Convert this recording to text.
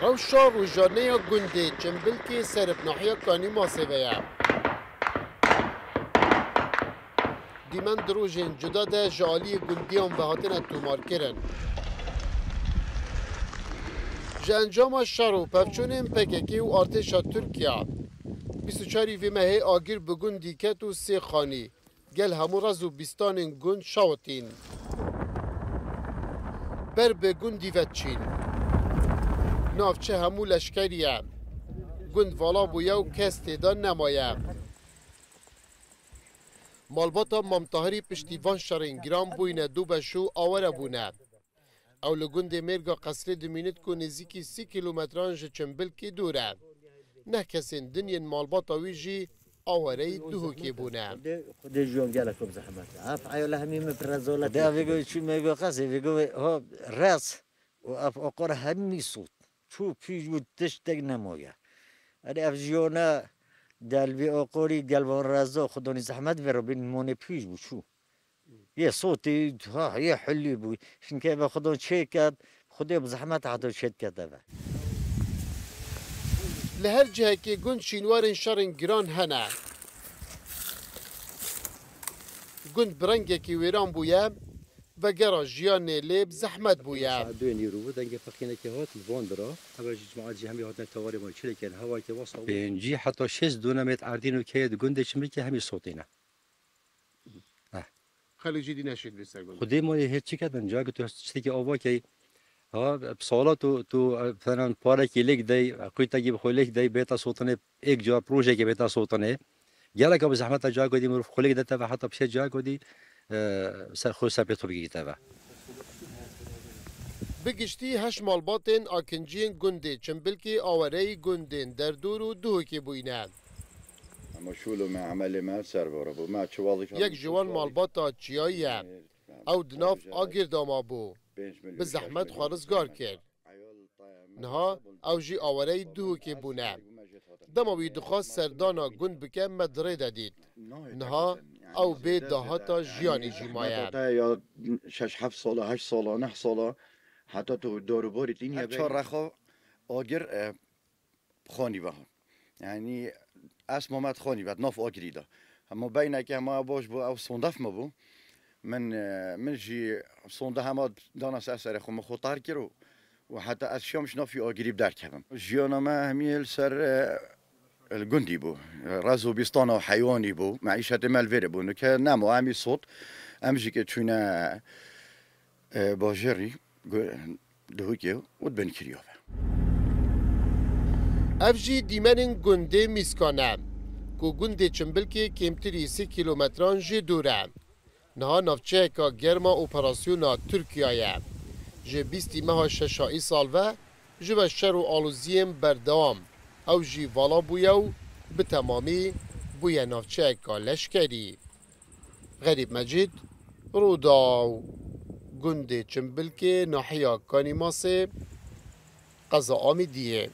روشا روژانه گنده چنبلکی سرب ناحیه کانی ماسویا دیمن دروژن جدا ده جالی گندیان و هاتن تومار کرن جانجام شر و پفچونین پککی و ارتشا ترکیه 24 وی مه آگیر بگون دیکت و سه خانی گل همو رز و بیستان گند شاوتین بر بگون دیوت چین نافچه همو لشکریه گند والا بویا و کس تیدان نمایه مالباتا مامتاهری پشتیوان شرنگرام بوینه دو بشو آوره بونه او لگند مرگا قصر دمینت کو نزیکی 30 کیلومتران چنبل کی دوره نه کسین دنین مالباتا ویجی آوره دوهوکی بونه خود جوان گلکم زحمت اف عیال همین پرزالت ده ویگوی چی میگو قصه ویگوی ها راس و اف آقار همی صوت چو پیش بود تشتگ نمایه ادی اف جوانا دلوی آقاری دلوان رزا خدانی زحمت ورا بین مونه پیش بود شو یه صوتی ها یه حلی بود شن که به خدا چه کرد خدا بزحمت حتی شد کرده لهر جهه که گند شینوارن شرنگران هنه گند برنگه که ویران بویه و گرا جیان لیب زحمت بویه دوی نیرو بود انگه فقینه که هات وان برا اول جماعت جی همی هاتن تواری ما چلی کن هوای که واسه بنجی حتی 6 دونمت اردینو که گنده چمی که همی صوتینه خلیجی دی نشید بیسته گند خودی ما هیچ چی کردن جا تو چتی که آوا که ها بسالا تو مثلا پاره که لیک دی کوی تگی بخولیک دی بیتا صوتنه یک جا پروژه که بیتا صوتنه گله که زحمت جا کدی مرف خلیک دتا و حتی بشه جا کدی سر خود سر تو بگیرتا بگشتی هش مالباتن آکنجین گنده چنبلکی آوره گندن در دور و دوهوکی بوینه اما شولو ما عمل ما سر باربو ما چه وظیفه یک جوان مالباتا چیاییه او دناف آگیر داما بو به زحمت خارزگار کرد نها او جی آوره دوهوکی بونه دماوی دخواست سردانا گند بکن مدره دادید نها او بی دهاتا جیانی جیمایه یا 6 7 ساله 8 ساله 9 ساله حتی تو دورباری دنیا چهار رخا آگر خانی به یعنی اسم اومد خانی بعد ناف آگری ده اما بینه که ما باش بو او صندف ما بو من جی صنده همه دانست اثر خو مخاطر کرو و حتی از شامش نافی آگری بدر کردم جیانا ما همیل سر الجندي بو رازو بيسطانا وحيواني بو معيشة مالفيري بو نكا نامو عامي صوت امجي كتشونا باجري دهوكيو ودبن كريوفا افجی دیمنین گنده میسکانه کو گنده چنبلکی کمتری 3 کیلومتران جی دوره نها نافچه که گرما اپراسیونا ترکیه جی 20 ماه ششایی سال و جی و شر و آلوزیم بردام او جی والا بویو به تمامی بوی نافچه که لشکری غریب مجید روداو گنده چنبلکی ناحیه کانی ماسه قضا آمیدیه